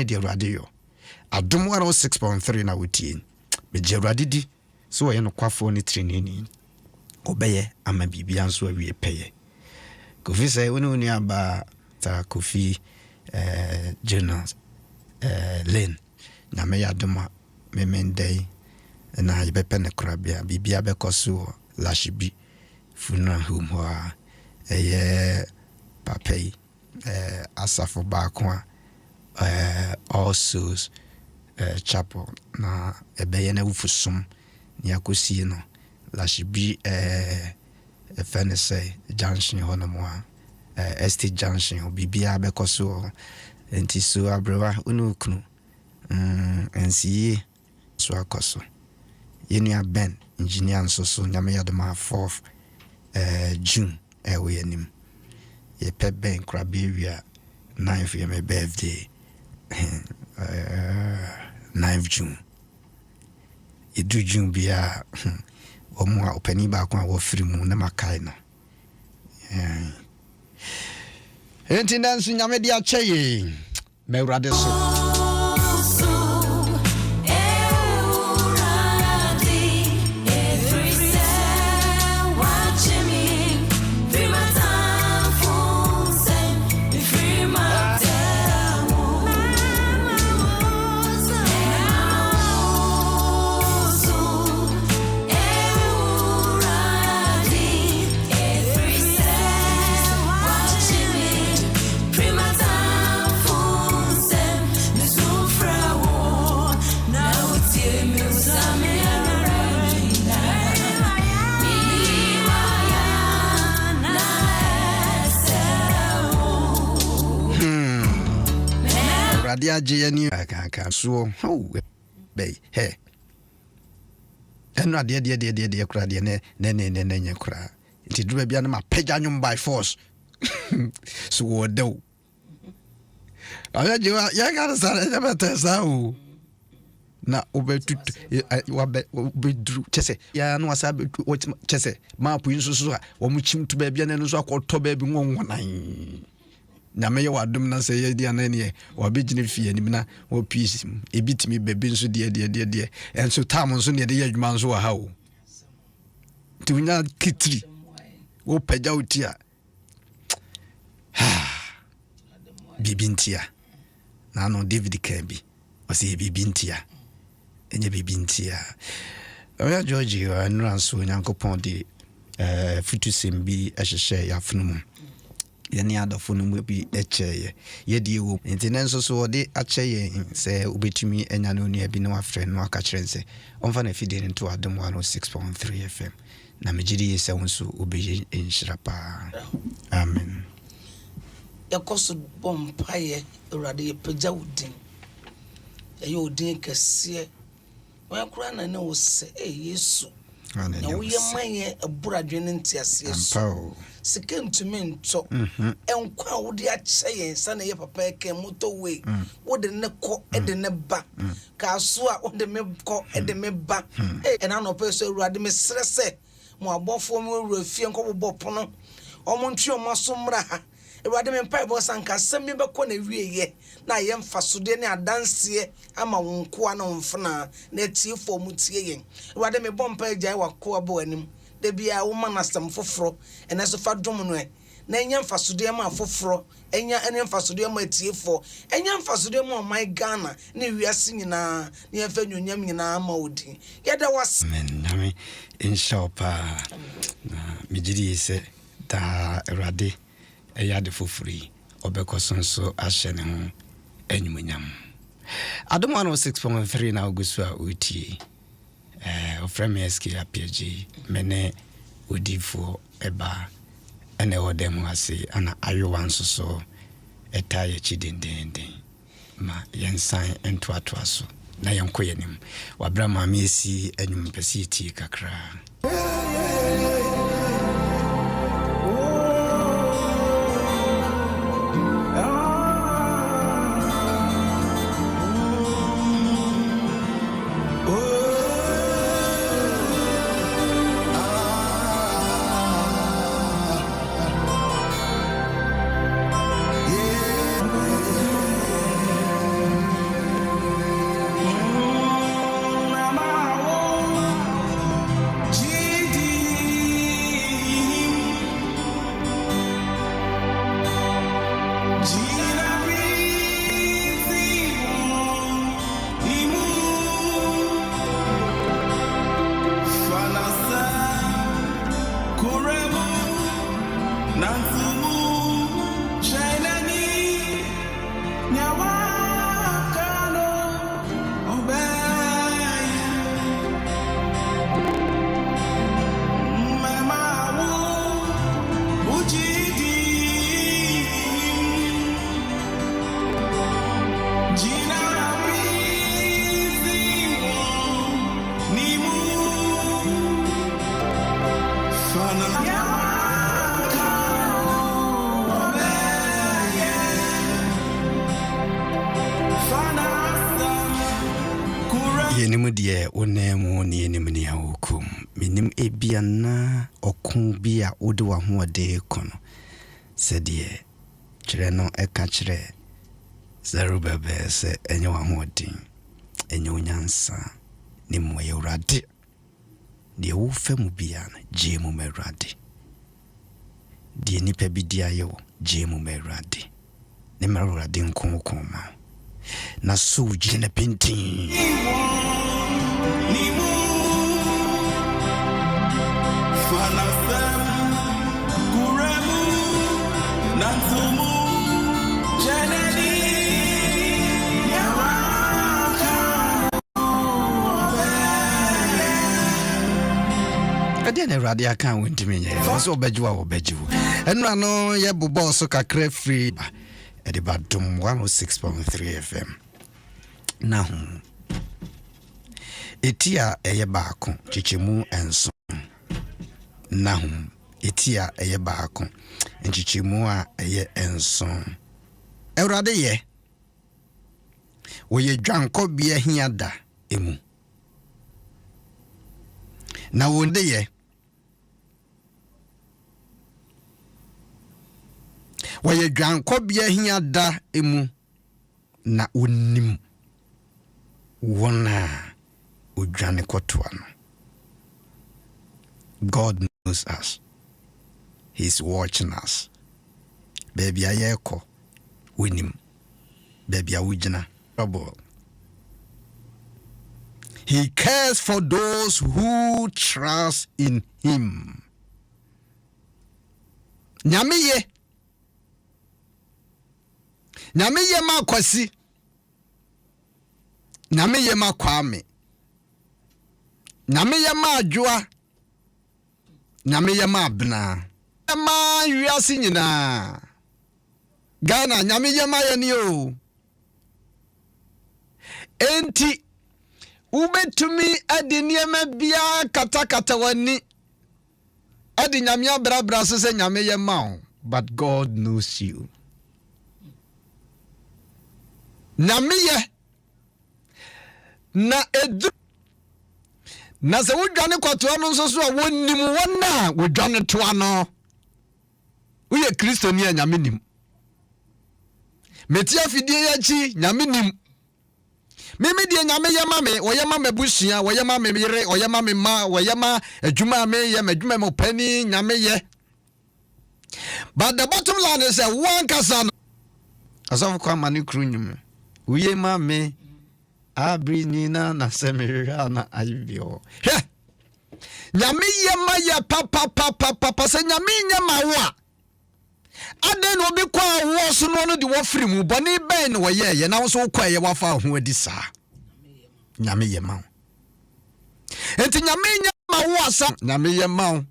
de radio Adom 106.3 na wotie me Gerard di so ye no kwafo ne trinini obeye ama bibia nso awie peye kofi say woni aba ta kofi journals len na me yadoma me mendei na yebepe ne krabia bibia be koso lashibi funeral home ho eye papay asafo ba ko also chapel na ebeye na wufusum ni akosi no lashibi FNSA junction hono mo ST junction bibia be koso enti so abrewa unukunu NCA so akoso yenu ben engineer nso so nyame yadoma 4th June we anim ye pe ben krabia 9th year my birthday 9th June edu June bia omo opani ba kwa wo free mu na makai no enti nanso nyame dia cheye me urade so Appiagyei ni aka so be he eno ade kura de ne nye kura nti duru bia na mapagya nwum by force so wodo Appiagyei ya ga sare ya betesa o na obetu obedru chese ya no asabe chese map yin so wo mu chimtu ba bia na no so akoto ba bi nwonwonan na me ye wadom na se ye dia na ne wo begine fie ni na wo peace ebitimi bebe nso de enso tam nso ne de ye adwuma nso wa ha o tunya kitri wo pagya utia bibintia na no David Kirby o se bibintia enye bibintia oya George anura nso nyankopon de futusembi ehhehye yafunu yani adofo no bi echeye yedi wo ntinenso so de acheye se ubetumi enya no nua bi na wafre no aka kirense onfa na fide into Adom 106.3 FM na mejiri yese wonso obeye enhira pa amen yakoso bompaye urade pagya udin ye odin kese wakura na ne wo se Yesu na wo ye manye aburadwene ntiase Yesu sikentumi nto enkwa wo de akyeye sa na ye papa eke motorway wo de ne ko de ne ba ka so a wo de me ko de me ba na no peso urade me srese mo abofo mo wurafie nko bobo pono omo ntwe omo asomra ha urade me mpa bo sanka sem me be ko na wieye na ye mfasode ne adanse ama wonko na wonfona na tiefo mu tie yen urade me bompa agyae wako abo anim de bia wo manasem foforo ene so fa dom no na enya mfasode ma foforo enya mfasode ma tiefo enya mfasode ma my Ghana ne wiase nyina ne yafa nyonyam nyina ma odi yeda was amen inshallah mijiri ise da urade eyade fofori obekosonso ahye ne ho enyumunyam Adom 106.3 na ogusu a utie ofreme SK Appiagyei mene odifo eba ene odem ase ana ayowa nso so etaye chidendenden ma yensan entoatoa so na yenkoyenim wabra ma esi enyum pesi ti kakra Yenimu deɛ onemu ne yenim ne awokum minim ebia na ɔko bi a wode wa ho ɔde kono sɛ deɛ kyerɛ no ɛka kyerɛ Zerubbabel sɛ ɛnyɛ wa ho ɔden ɛnyɛ onyansa ne mu yɛ Awurade deɛ wo fa mu bia na gye mu Awurade deɛ nipa bi di ayɛ wo gye mu Awurade ne ma Awurade nko ma na so gyina pintin Nimu Fanasem Kuremu Nantumu Jenedi Ade na Awurade aka wontimi nyɛ so obɛgye wa ɛnura no yɛ bobɔ so kakra free ɛde ba Adom 106.3 FM na ho etia ɛyɛ baako chichemu enso na ho etia ɛyɛ baako chichemu a ɛyɛ enso Awurade yɛ woyɛ dwanko bia hiada emu na wonde yɛ woyɛ dwanko bia hiada emu na onim wona udwane kotoa no. God knows us. He's watching us. Baby ayeko winim. Baby awujina trouble. He cares for those who trust in him. Nyamiye makwasi. Nyamiye makwame. Nyamiye majua. Nyamiye mabna. Ma wiase nyina. Ghana nyamiye mayani o. Enti ubetumi adi niema bia kata wani. Adi nyamia bra so se nyamiye ma. But God knows you. Nyamiye na edu na se wudwane kwatoa no nso so a wonnim wona wudwane toa no uye Kristo ni anyame nim metia fidie ya chi nyame nim mimi die nyame yema me woyema mabusua woyema me yere woyema me ma woyema adwuma me ye madwuma me pani nyame ye. But the bottom line is one kasa aso kwa mani krunyum uye ma me abri nina na semira na ayibio he nyame yema ya papa se nyame nyema wa aden obi kwa wo so no de wo firi mu boni ben no ye na wo so kwa ye wafa ho adi sa nyame yema enti nyame nyema wo asa nyame yema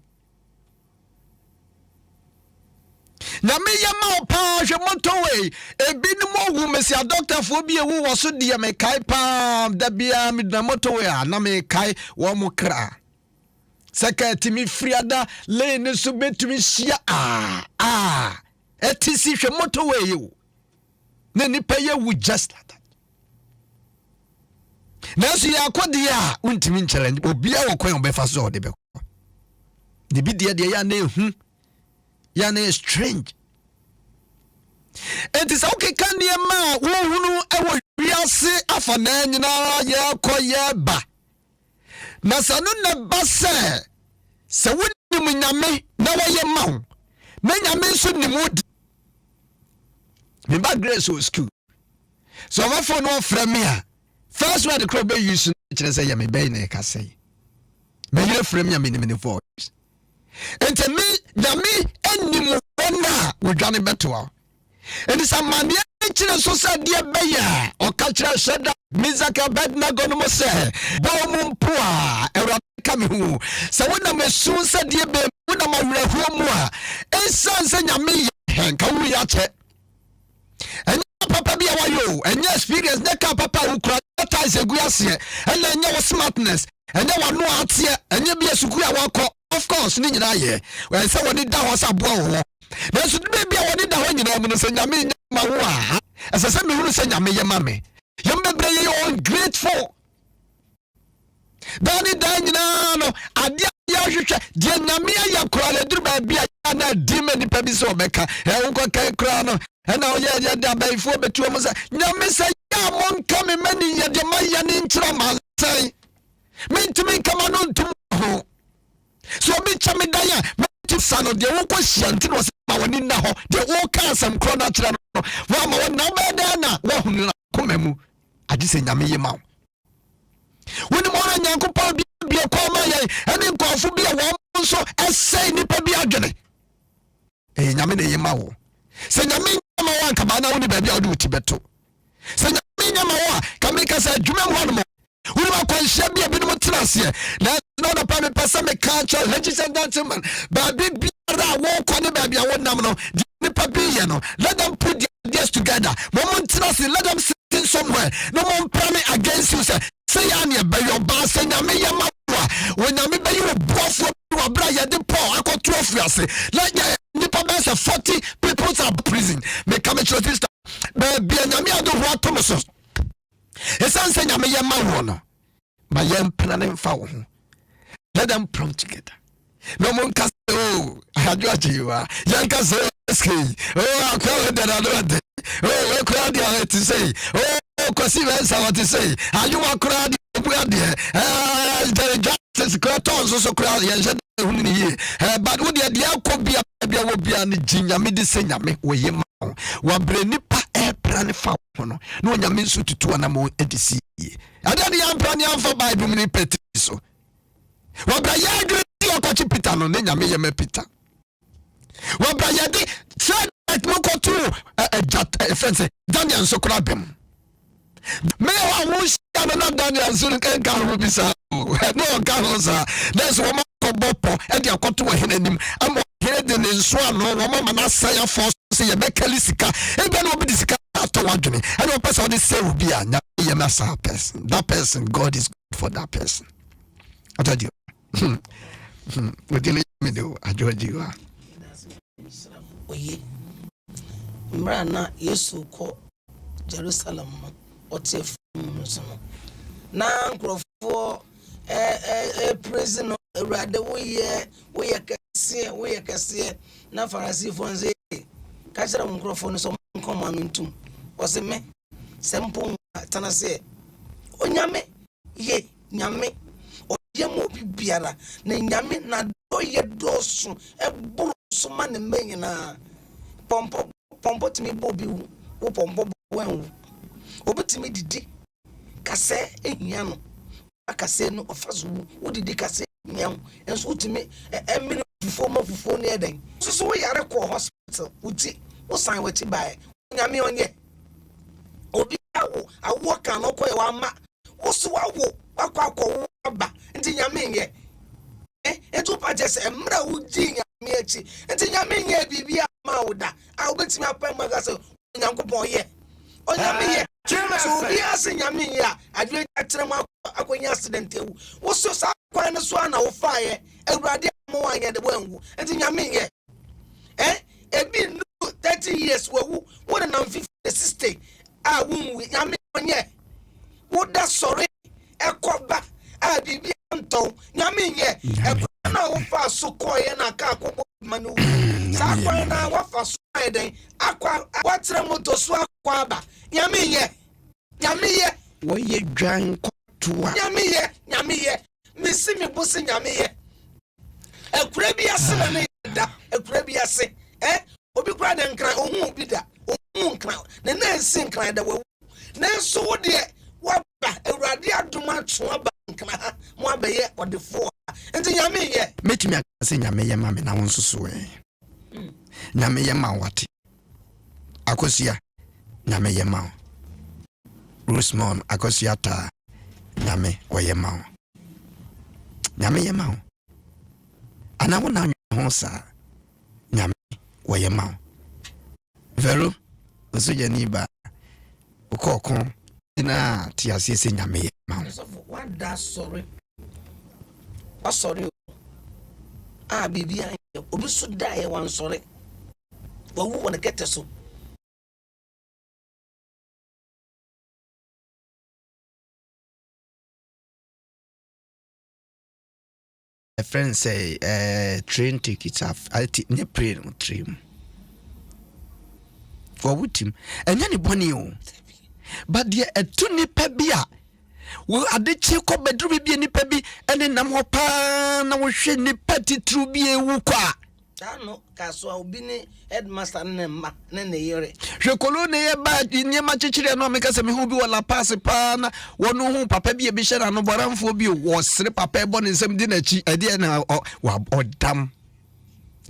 nyame yema pa hwe motorway ebi no mo wu mesia doctor fo bi ewu wo so de me kai pa da bia me na motorway na me kai wo mo kra sekati mi friada lane so betumi sia etisi hwe motorway you na nipa ye wu just like that na so ya kodi a untimi nkyere obi a wo kwan obefa so de be de bi de ya na ehu ya na strange enti sa okay kan de ma wo hunu ewo wiase afa na nyina ye koye ba na sanu na base se woni nyame na woye ma ho na nyame so ni mudi me ba grace o school so my phone no from me first word the crowd be use kire say ya me be na ka say me yire from me ni voice ente me nyame enim wona wodwane beto enti samane kire so say de be ya o ka kire sheda mizaka bed na go no mo say bo mu mpoa ewra ka me hu se wona me sun say de be wona ma wura hu mu a ensan say nyame hen ka wu ya che enya papa bia wa yo enya experience ne ka papa wu kura ties eguase enya enya wo smartness enya wa no atie enya bia sukuru a wakọ of course ni nyina ye we say woni da ho sa boa wo na so de bia woni da ho nyina mu no say nyame ma wo a asase me hunu say nyame ye ma me yem bebre ye ungrateful Dani Daniel, no, Adia Yasha, Dianamia Yakra, Drubia, and demon Pebiso Becca, and Uncle Crown, and now ya by 4 but 2 months. Namisa Yamon coming many Yadamayan in Trama, say, mean to me come on to so be Chamidaya, to son of the old question was our Nina, the old castle, Chrono, Rama, no better, one Kumemu. I just say Yamima. When the morning Yanko be a comma, and then go for be a woman, so as say Nipper be agony. Eh, Yamina Yamao. Say Yamin Cabana only baby I'll do Tibeto. Say Yamin Yamawa can make us a Juman one more. We are quite shabby a bit of trust here. That's not a private person, a culture, legislative gentleman, but big walk on the baby, I won't know. Let them put their ideas together. Moment trust, let them sit in somewhere. No one planning against you, sir. Say, Anya, by your boss, say, Yamia Matua. When Yamia, you were brought from your brother, the poor, I got 12 years. Like Nipper Bass of 40 people are prison. Make a mature sister. Baby, Yamia, do what Thomas. It's answering Yamia Mawana. My young planning foul. Let them prompt together. No one can say, oh, I had you are. Young can say, oh, I call it that I don't. Oh, I crowd you to say, oh, because he has what to say. Are you a crowd? The justice crowds also crowd here. But what the idea could be a baby will be an Jinya medicine. Where you were brainy pa air plan for no Yaminsu to 2 animal edc. I don't know plan for Bible mini petiso. What by Yagri or Cochipita no Yamia Pita. What by Yadi said at Moko to a fence, Daniel Sokrabim. May I wish another Daniel Zulukan Carubisa. No Carlosa. There's one more Bopo and your Cotu Henim. I'm heading in Swan, no woman, I say a force, say a Becalisika, and then will be this after one journey. I don't pass on this say will be a Yamasa person. That person, God is good for that person. I told you. What do you do? I told you. Mrana Yesu ko Jerusalem ote fumusono na nkrofo prison rade we kase na farasi fonze ka kira nkrofo no so nkoma no ntum ose me sempo tanase onyame ye nyame oye mo bibiara na nyame na doye dosu eburu so mane menyina pompo timi bobi wo pompo wen obetimi didi kase ehia no akase no ofaso wo didi kase nyam enso utimi emiri fufo ne eden so wo yare ko hospital uti wo san wati bae nyame onye obi awo kan no ko e wa ma wo so awo akwa ba nti nyame nye etu pa jese emra wo di nyame achi nti nyame nye bibia ma woda a obetimi apa magase nyankopon ye onyame ye so bi ase nyame ye a adwe atrem akonya accident ewu wo so sa kwan so ana wo fa ye awurade mo anya de wangu nti nyame ye ebi no 30 years wo na 50 60 a wunwu nyame onye wo da sore ekoba a bibia nto nyame ye na wo fa so koye na ka akobo manu sa kwan na wo fa so eden akwa watre moto so akwa ba nyame ye wo ye dwan kotoa nyame ye misi mi busi nyame ye ekura bi ase na ne da ekura bi ase obi kura de nkran ohun obi da ohun nkran na na nsi nkran da wo na so wo de wa ba awurade adoma to aba nkran mo abaye odefo enti nyame ye metumi akase nyame ye ma me na won soso nyame ye ma wate akosia nyame ye ma Rosemont akosia ta nyame oye ma nyame ye ma ana wona ho sa nyame oye ma vero osoje ni ba okoko na ti asese nyame ye ma what that sorry bibia obi so die wan sorry wo wona kete so a friend say train tickets have I ne pray no train for with him and then boni o but there a two nipa bia wo ade che ko bedru bi nipa bi ene nam ho pa na wo hwe nipa titru bi ewu kwa no kaso obi ni headmaster ne ma ne yere hwe kolo ne ye ba ni ma chichire no me ka se me hu bi wala pass pa na wono hu papa bi e bi hye na no boramfo bi wo sere papa e bo ne nsam di na chi ade na wa odam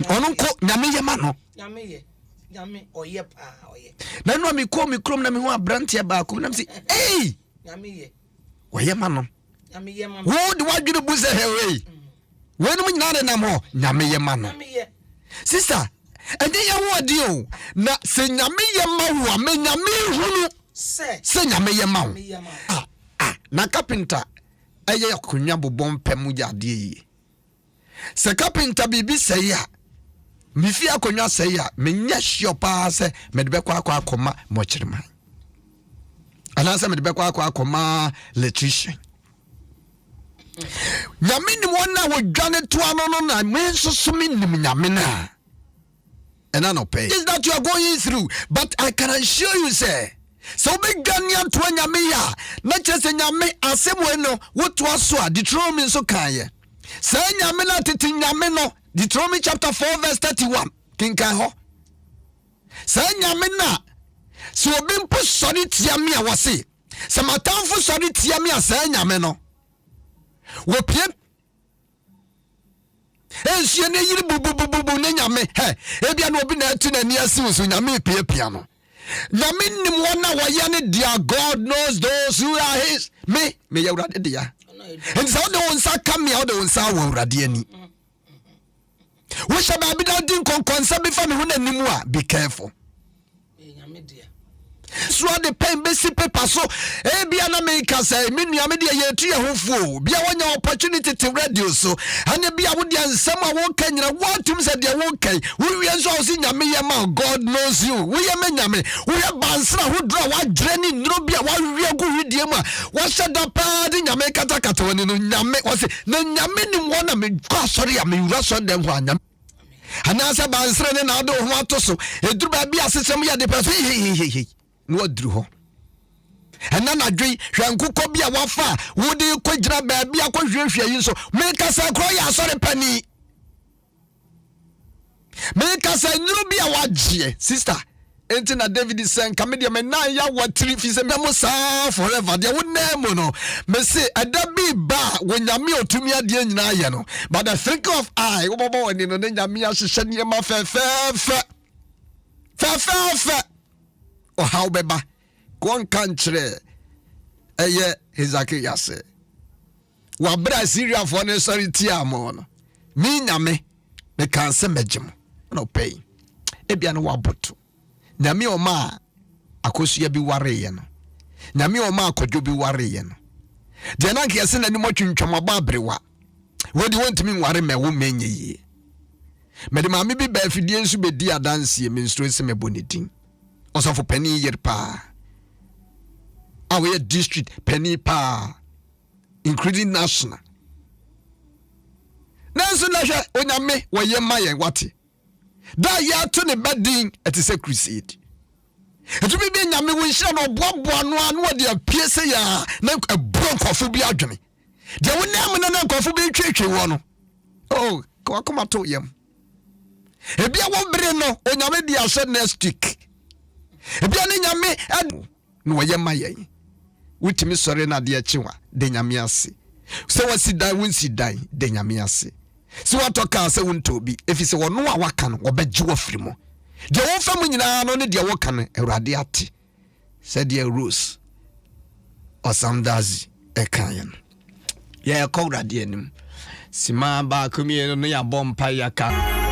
ono ko nyame ye ma no nyame oye pa oye na no mi ko mi krom na me hu abrante ba ko na me se eh nyame ye oye ma no nyame ye ma wo de wadwene bu se hewe wo no nyina na mo nyame ye ma no nyame ye sister ade ye ho ade o na se nyame ye ma wo me nyame hunu se nyame ye ma wo na carpenter eye akonya bobon pem jade yi se carpenter bibi se ya mi fi akonya se ya me nya hio pa se me de bekwa akoma mo kirima ana se me de bekwa akoma electrician nyame ni wona wo dwane to ano no na me nsoso me nim nyame na and I no pay is that you are going through but I can assure you say so be ganya to nyame ya na chese nyame asemo no woto aso a Deuteronomy so kan ye say nyame na tete nyame no Deuteronomy chapter 4 verse 31 kinkan ho say nyame na so obi mpo sori tia me a wose se matamfo sori tia me a say nyame no wo pie ensie ne yiri bubububu ne nyame he ebia no obi na atu na ni asiwo so nyame pie no nyame nim wona woye ne dia God knows those who are his me yawrade dia and so the one sa come here the one sa wawrade ani wo sha ba bi da din konkonsa be fa me ho na nimu a be careful nyame dia so the pen basic paper so bia na make say me nua me de ye tu ye hofuo bia wonya opportunity to radio so anya bia wo de ansam a wo kan nyina watum say de wo kan wo wie so o nyame ye ma God knows you wo ye me nyame wo ye bansra ho dra wa dre ni nro bia wa wie gu hidie mu a wo shada pa de nyame kata woni no nyame wo se na nyame ni wo na me kwa sorry a me wura so dem ho anyam anasa bansra ne na do ho ato so eduru ba bia sesem ya de pa he no adru ho ena na dwen hwankuko bia wafa wodi kogira ba bia ko hwehwe yi so meka sa kro ya sori pani meka sa nuru bia wagie sister enti na David sen kamede me na ya watri fi se me mo sa forever de wonam no me se adabi ba wonyame otumi ade nyina ye no but the think of I wo bobo woni no nyame ya hyehyɛ ne ma fefefe o how beba kon kantre eye Hezaki yase wa bra Syria for ne sorry tia mo no mi nyame me kan se megem no pay ebia no waboto nyame o ma akosua bi ware ye no nyame o ma akodwo bi ware ye no de na nke yase na ni mo twintwam aba abrewa wodi wontimi ware me wo menye yi me de ma me bi ba afidie nso be di adanse me nstro se me bonitin osofo pani yer pa our district penny pa including national nanso na hwe onyame woye maye wate da ya to ne badin at is a crusade etu bi nyame wo nhira no boaboa no anu de apie se ya na bronkofo bi adwene de wonam na nkofo bi twetwe wo no oh ko akoma to yam ebia wo bere no onyame di ase next week ebia ne nyame no woye maye wutimi sore na de achiwa de nyame ase se wasidan wonsidan de nyame ase se watoka se wontobi efise wono a waka no obegye wafrimo de wo fam nyina no ne de wo kan awrade ate se de rose osamdazi ekayen ya kowrade anim sima ba komie no ya bompa ya ka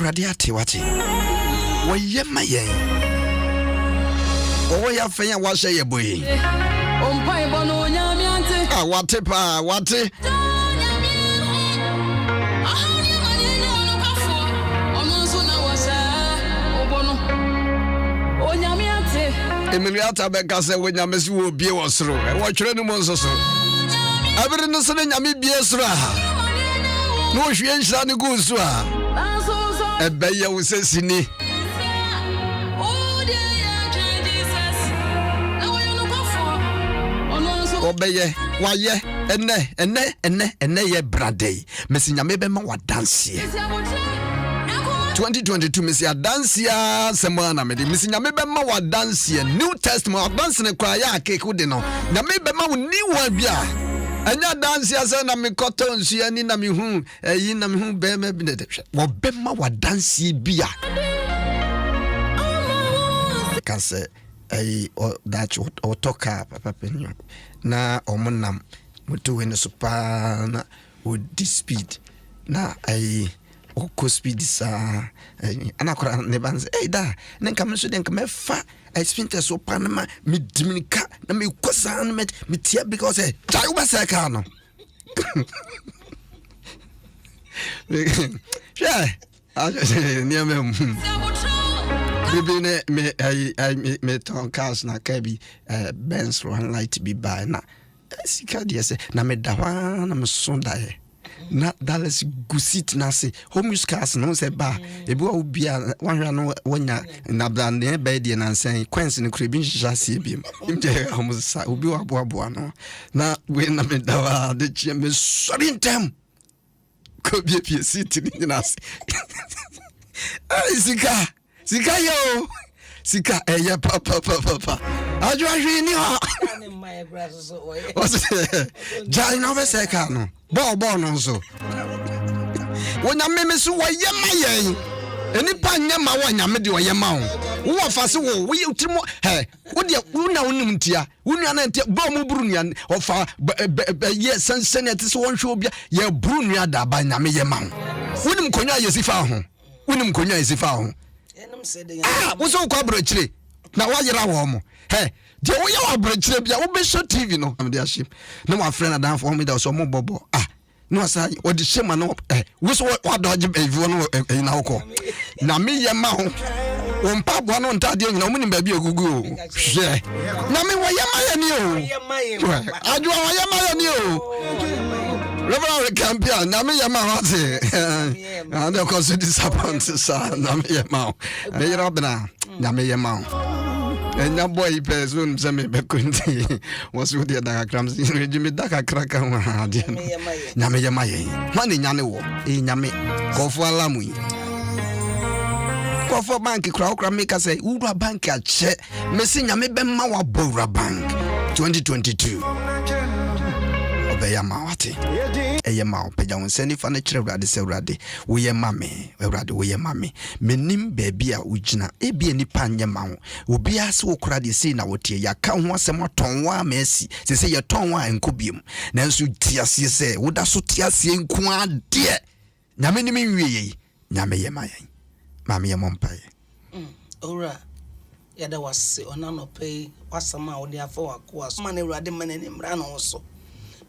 radiate wati woye maye o ya fanya wa hye ye boyi ompai bono nyame ante wate pa wate Emiliata beka se wo nyame se wo bie wo soro. Wo twere no mo nso so. Abere no se nyame bie soro ha. No hwie nhyira ne gu so ha. Ebeye wo sesini. Obeye waye ene ye brade mesi nyame be ma wadanse 2022 mesi adansia semana me de mesi nyame be ma wadanse New Testament wadanse ne kwa ya akeke de no nyame be ma ni wa bia anya dansia se na me koto nsu ani na me hu yi na me hu be ma bi de wo be ma wadanse bia kanse that otoka papa penyo na omunam mutu we no super na with this speed na oko speed sa anakora ne banze da nenka me so denka me fa spinter so panama me diminika na me kosa na me tia because try we say ka no yeah near me Bibi me ton cars na kabi Benz run light be by na sika de se na me da wa na me so da e na dallas gusit na se home use cars no se ba ebi wa obia wanhwa no wonya na brand e ba de na nsan quench ne kure bi nhya se bi mte home sa obi wa boa no na we na me da wa de chi me sorry ntem ko bi pie sit ni na se Sika yo. Sika eye papa. Ajo ahwe ni ho. Jai no be se ka no. Bo no so. Wonya meme so woye mayen. Eni pa nya ma wonya me de woye ma ho. Wo fa se wo utimo wo de una unum ntia. Unua na ntia bo mu buru nua ofa ye sensenete so wonhwe obia ye buru nua da ba nya me ye ma ho. Wonim konwa yesifa ho. What's all coverage? Now, why you're home? Hey, do you have a bridge? You be so TV. No, I'm their ship. No, my friend, I don't for me. There's some more bobo. No, sir, what the shame? No, what's what dodge if you know in our call? Now, me, your mouth. One pop one on Taddy, no money, baby, go. Yeah. Now, me, why am I? I do. I am you. Reverend Campion, na me yama hate. And of course disappointed sir, na me yama. Me robna, na me yama. And your boy person semi bekunti was with the dark crumbs in Jimmy Daka cracker. Na me yama. Money nyane wo, nyame. Go for lamui. Go for bank crowd make say Ura bank a check. Messing yame bema wa Bora Bank 2022. Obeyama wate. Eyema opeja wonseni fa na kire urade se urade wo ye mame urade wo ye mame menim baabi a ugina ebi enipa nye ma ho obi ase wo kura de sei na wotie ya ka ho asem aton wa ma asi se ye ton wa enkobiem nanso tiase se woda so tiase enku ade nyame ni menwie yi nyame ye mayen mame ye mompaye ora yada wase ona no pay wasama wo de afa wakoa so man urade manani mra no so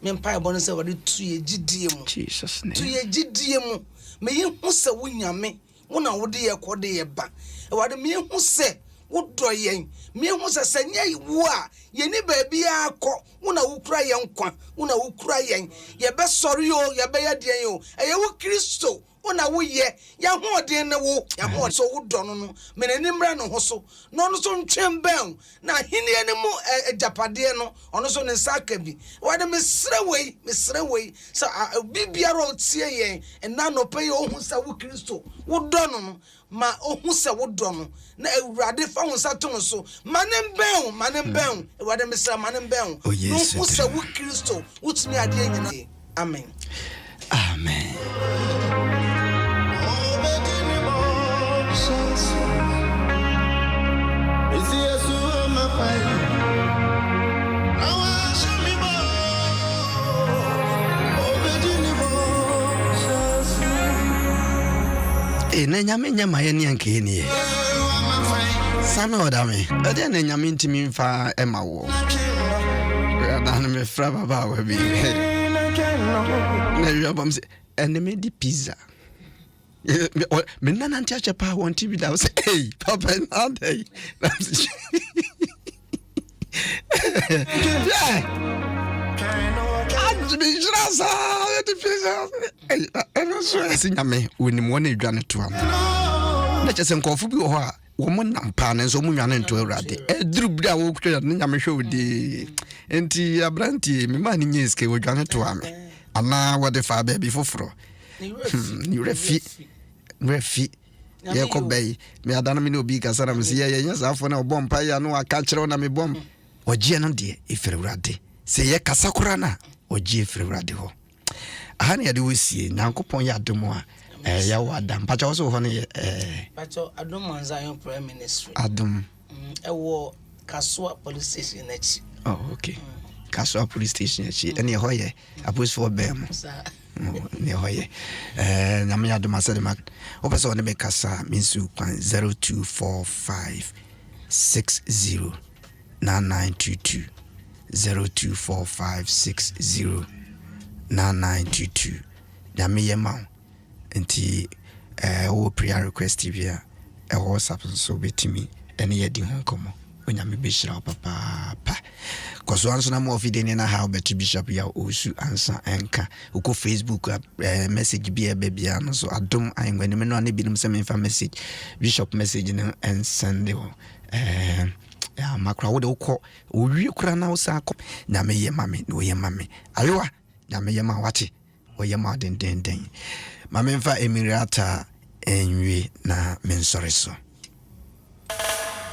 mempa ebonu se wade tuye gidie mu Jesus name tuye gidie mu me yehu se wunyame wona wode ye kode ye ba wade me yehu se wodo yen me yehu se sanye wo a ye ni ba bia akọ wona wukura yen kwa wona wukura yen ye be sori o ye be ye de yen o eye wo Kristo wona wo ye ya ho den ne wo ya ho so wodo no me nani mra no ho so no no so ntwem ben na hini ene mu ejapade no ono so ne saka bi wade me sre wei sa bibiara otie yen na no pe yo hu sa wo Kristo wodo no ma ohu se wodo no na ewurade fa hu sa to so manem ben wade me sra manem ben no hu se wo Kristo wutumi ade nyina amen na nyame nyama ye ne anke ne sana odame ade na nyame ntimi mfa ema wo na me fra baba wa bi na yo bam se enemy di pizza me nana ntia chepa won TV da say hey papa na dey Sinyame when one dwane to am. Na chese nkofo bi wo ho a wo mo nampa na nso mo nwane nto awurade. Eduru bi a wo kwetwa na nyame hwe odi. Enti abranti me ma ni nyeske wo dwane to am. Ana wo de fa ba bi foforo. Ni refi. Ye ko bay me adana me no bi kasara me se ye nya safo na obom pa ya no aka kire na me bom. Ogie no de efere awurade. Se ye kasakora na ogie efere awurade ho. Aha ne de wosie Nyankopon ya Adom a ya wo Adam pacha wo so ho ne pacha Adom Manzayon Prayer Ministry Adom wo Kasua Police Station echi. Oh okay. Kasua Police Station echi ene ho ye apos for bem ne ho ye na me Adom asede mak wo pese one be kasa minsu kwan 0245 60 9922 0245 60 9922 Nyame yema nti wo prayer request bia WhatsApp so betimi ene yedi ho komo onyame be shira papa koso anso na mo ofide ne na how bet bishop ya osu ansa enka uko Facebook message bia bia no so Adom Ahengua ne me no na binum se me fa message bishop message ne and send ho ya makra wo de uko owie kura na wo sa akọ nyame yema me no yema me ayewa nyame yema wate oyema den mama mfa emirata enwe na mensore so